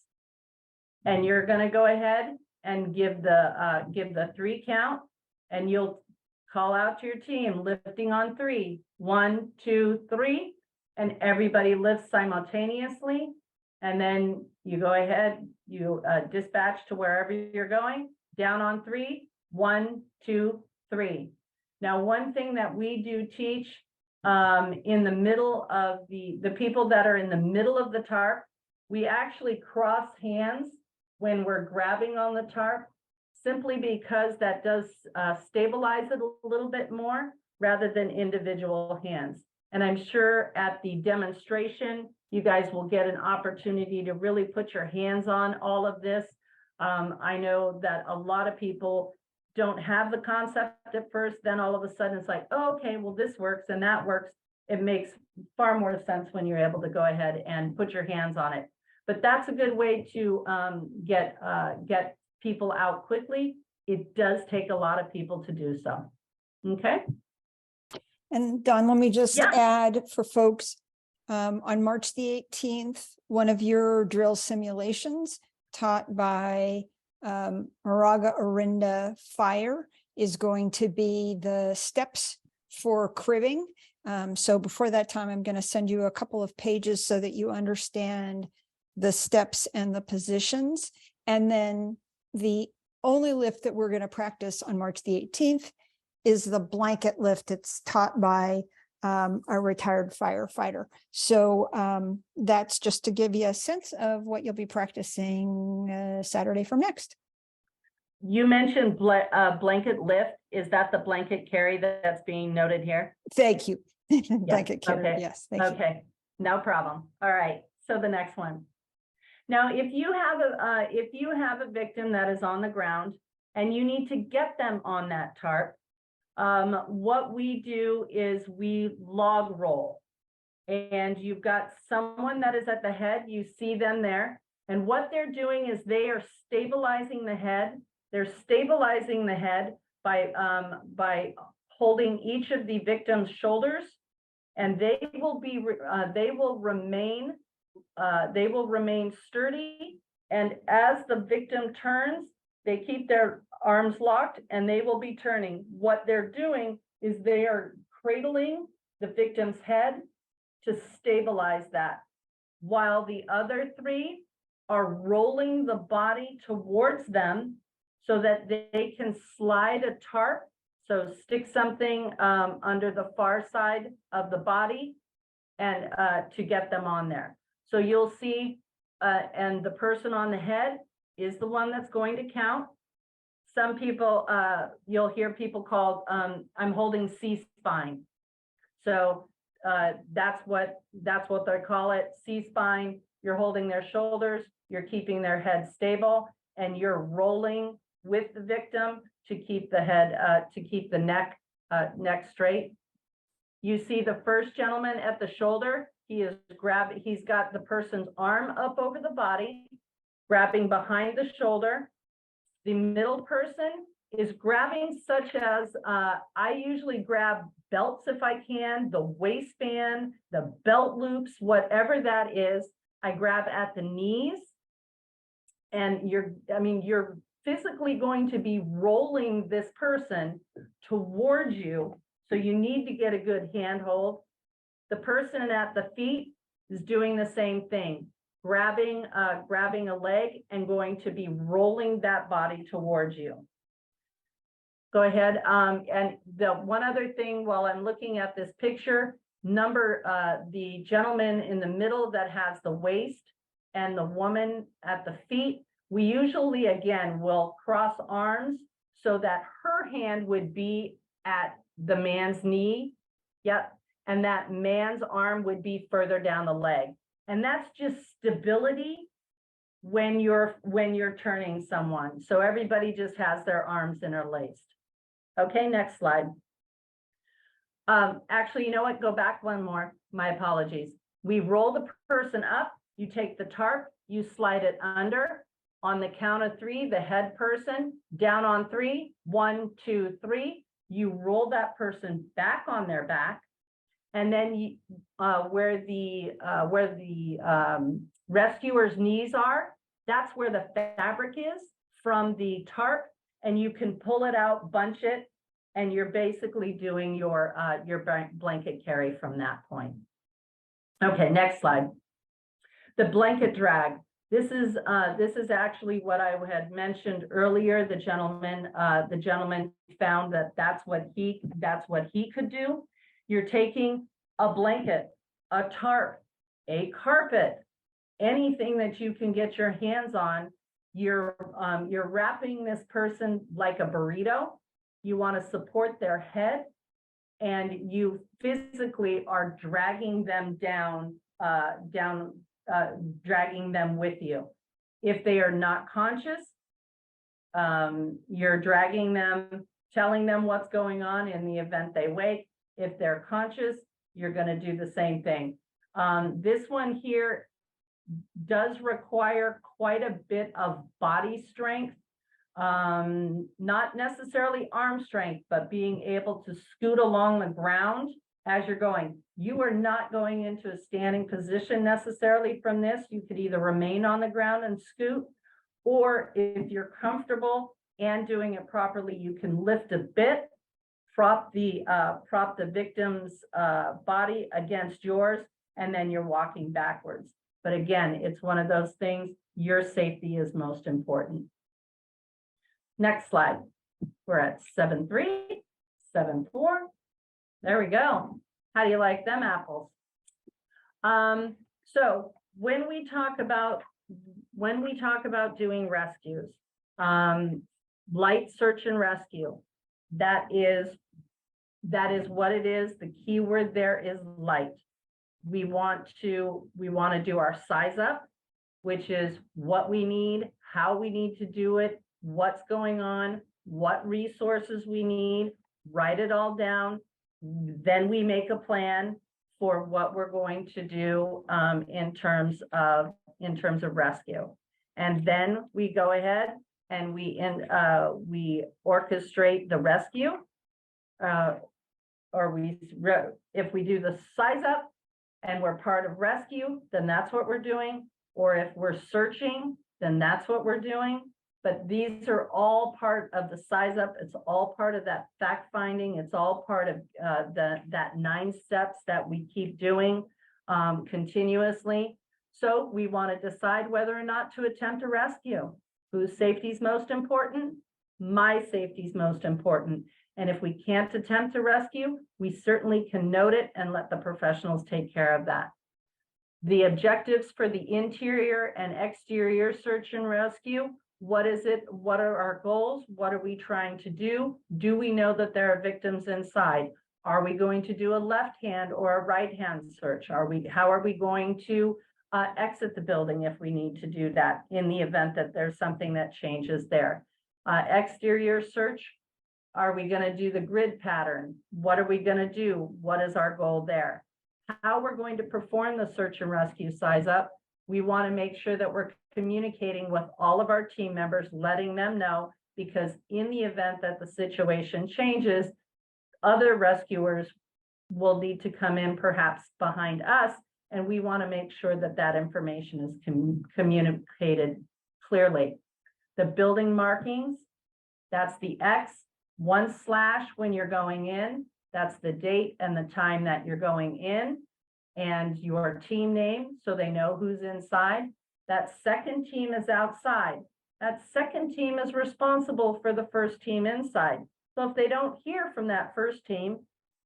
And you're going to go ahead and give the 3 count, and you'll call out to your team, lifting on 3, 1, 2, 3, and everybody lifts simultaneously. And then you go ahead, you dispatch to wherever you're going, down on 3, 1, 2, 3. Now, one thing that we do teach in the middle of the people that are in the middle of the tarp, we actually cross hands when we're grabbing on the tarp, simply because that does stabilize it a little bit more rather than individual hands. And I'm sure at the demonstration, you guys will get an opportunity to really put your hands on all of this. I know that a lot of people don't have the concept at first, then all of a sudden it's like, oh, okay, well, this works and that works. It makes far more sense when you're able to go ahead and put your hands on it. But that's a good way to get people out quickly. It does take a lot of people to do so. Okay. And Don, let me just Yeah. add for folks, on March the 18th, one of your drill simulations taught by Moraga Orinda Fire is going to be the steps for cribbing. So before that time, I'm going to send you a couple of pages so that you understand the steps and the positions. And then the only lift that we're going to practice on March the 18th is the blanket lift. It's taught by a retired firefighter. So that's just to give you a sense of what you'll be practicing Saturday from next. You mentioned blanket lift. Is that the blanket carry that's being noted here? Thank you. Yes. Blanket carry. Okay. Yes. Thank you. Okay, no problem. All right. So the next one. Now, if you have a victim that is on the ground and you need to get them on that tarp, what we do is we log roll, and you've got someone that is at the head. You see them there, and what they're doing is they are stabilizing the head. They're stabilizing the head by holding each of the victim's shoulders, and they will remain sturdy. And as the victim turns, they keep their arms locked and they will be turning. What they're doing is they are cradling the victim's head to stabilize that, while the other 3 are rolling the body towards them so that they can slide a tarp. So stick something under the far side of the body and to get them on there. So you'll see, and the person on the head is the one that's going to count. Some people, you'll hear people called, I'm holding C-spine. So that's what they call it, C-spine. You're holding their shoulders, you're keeping their head stable, and you're rolling with the victim to keep the head, to keep the neck straight. You see the first gentleman at the shoulder, he's got the person's arm up over the body, grabbing behind the shoulder. The middle person is grabbing, such as I usually grab belts if I can, the waistband, the belt loops, whatever that is. I grab at the knees, and you're physically going to be rolling this person towards you. So you need to get a good handhold. The person at the feet is doing the same thing, grabbing a leg and going to be rolling that body towards you. Go ahead. And the one other thing, while I'm looking at this picture, the gentleman in the middle that has the waist and the woman at the feet, we usually, again, will cross arms so that her hand would be at the man's knee. Yep. And that man's arm would be further down the leg. And that's just stability when you're turning someone. So everybody just has their arms interlaced. Okay, next slide. Actually, you know what? Go back one more. My apologies. We roll the person up, you take the tarp, you slide it under. On the count of three, the head person down on three, 1, 2, 3. You roll that person back on their back. And then you, where the rescuer's knees are, that's where the fabric is from the tarp, and you can pull it out, bunch it, and you're basically doing your blanket carry from that point. Okay, next slide. The blanket drag. This is actually what I had mentioned earlier. The gentleman found that that's what he could do. You're taking a blanket, a tarp, a carpet, anything that you can get your hands on. You're wrapping this person like a burrito. You want to support their head, and you physically are dragging them down, dragging them with you. If they are not conscious, you're dragging them, telling them what's going on in the event they wake. If they're conscious, you're going to do the same thing. This one here does require quite a bit of body strength, not necessarily arm strength, but being able to scoot along the ground as you're going. You are not going into a standing position necessarily from this. You could either remain on the ground and scoot, or if you're comfortable and doing it properly, you can lift a bit, prop the victim's body against yours, and then you're walking backwards. But again, it's one of those things, your safety is most important. Next slide. We're at 7.3, 7.4. There we go. How do you like them apples? So when we talk about doing rescues, light search and rescue, that is what it is. The key word there is light. We want to do our size up, which is what we need, how we need to do it, what's going on, what resources we need, write it all down. Then we make a plan for what we're going to do in terms of rescue. And then we go ahead and we orchestrate the rescue, if we do the size up and we're part of rescue, then that's what we're doing. Or if we're searching, then that's what we're doing. But these are all part of the size up. It's all part of that fact finding. It's all part of that 9 steps that we keep doing continuously. So we want to decide whether or not to attempt a rescue. Whose safety is most important? My safety is most important. And if we can't attempt a rescue, we certainly can note it and let the professionals take care of that. The objectives for the interior and exterior search and rescue. What is it? What are our goals? What are we trying to do? Do we know that there are victims inside? Are we going to do a left hand or a right hand search? How are we going to exit the building if we need to do that in the event that there's something that changes there? Exterior search, are we going to do the grid pattern? What are we going to do? What is our goal there? How we're going to perform the search and rescue size up, we want to make sure that we're communicating with all of our team members, letting them know, because in the event that the situation changes, other rescuers will need to come in perhaps behind us, and we want to make sure that that information is communicated clearly. The building markings, that's the X, 1/ when you're going in, that's the date and the time that you're going in, and your team name, so they know who's inside. That second team is outside. That second team is responsible for the first team inside. So if they don't hear from that first team,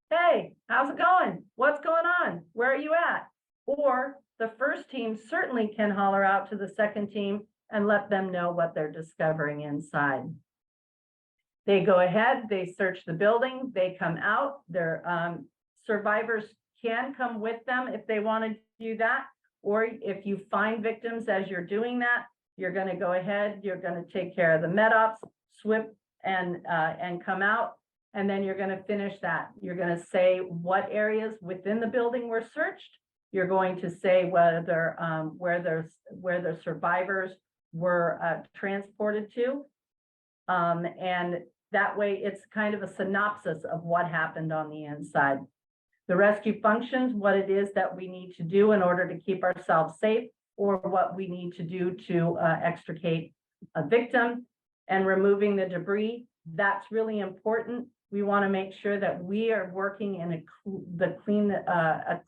hey, how's it going? What's going on? Where are you at? Or the first team certainly can holler out to the second team and let them know what they're discovering inside. They go ahead, they search the building, they come out. Their survivors can come with them if they want to do that. Or if you find victims as you're doing that, you're going to go ahead, you're going to take care of the med ops, SWIP, and come out. And then you're going to finish that. You're going to say what areas within the building were searched. You're going to say whether where the survivors were transported to. And that way it's kind of a synopsis of what happened on the inside. The rescue functions, what it is that we need to do in order to keep ourselves safe, or what we need to do to extricate a victim, and removing the debris. That's really important. We want to make sure that we are working in a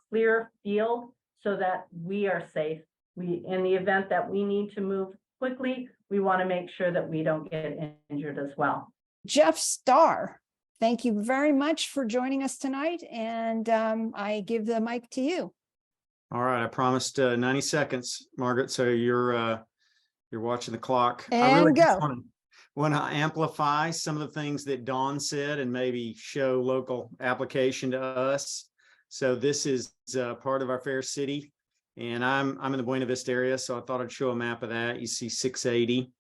clear field so that we are safe. In the event that we need to move quickly, we want to make sure that we don't get injured as well. Jeff Starr, thank you very much for joining us tonight. And I give the mic to you. All right, I promised 90 seconds, Margaret. So you're watching the clock. And I really go. want to amplify some of the things that Dawn said and maybe show local application to us. So this is part of our fair city, and I'm in the Buena Vista area, so I thought I'd show a map of that. You see 680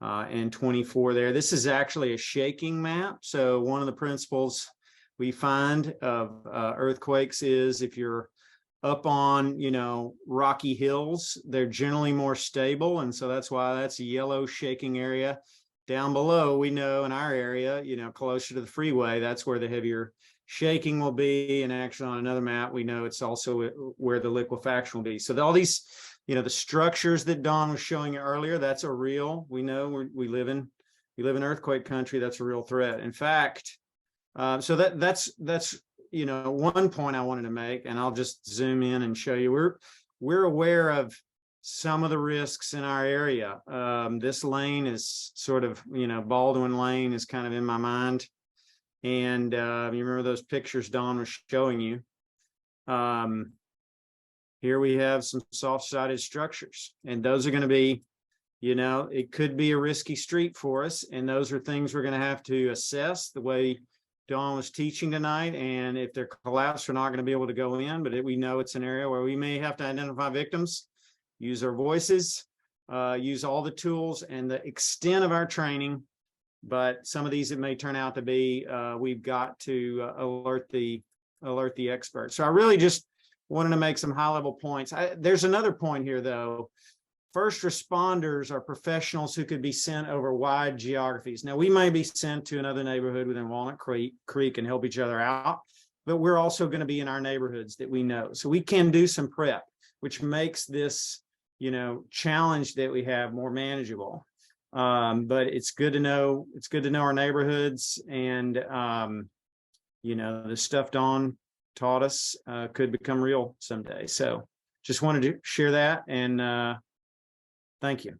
and 24 there. This is actually a shaking map. So one of the principles we find of earthquakes is if you're up on, rocky hills, they're generally more stable. And so that's why that's a yellow shaking area. Down below, we know in our area, closer to the freeway, that's where the heavier shaking will be. And actually on another map, we know it's also where the liquefaction will be. So all these, the structures that Dawn was showing you earlier, that's a real, we know we live in earthquake country. That's a real threat. In fact, so that's one point I wanted to make, and I'll just zoom in and show you. We're aware of some of the risks in our area. This lane is sort of, Baldwin Lane is kind of in my mind. And you remember those pictures Dawn was showing you. Here we have some soft-sided structures, and those are going to be, it could be a risky street for us. And those are things we're going to have to assess the way Dawn was teaching tonight. And if they're collapsed, we're not going to be able to go in, but we know it's an area where we may have to identify victims, use our voices, use all the tools and the extent of our training. But some of these, it may turn out to be, we've got to alert the experts. So I really just wanted to make some high-level points. There's another point here, though. First responders are professionals who could be sent over wide geographies. Now, we may be sent to another neighborhood within Walnut Creek and help each other out, but we're also going to be in our neighborhoods that we know. So we can do some prep, which makes this, challenge that we have more manageable. But it's good to know. It's good to know our neighborhoods, and the stuff Dawn taught us could become real someday. So just wanted to share that, and thank you.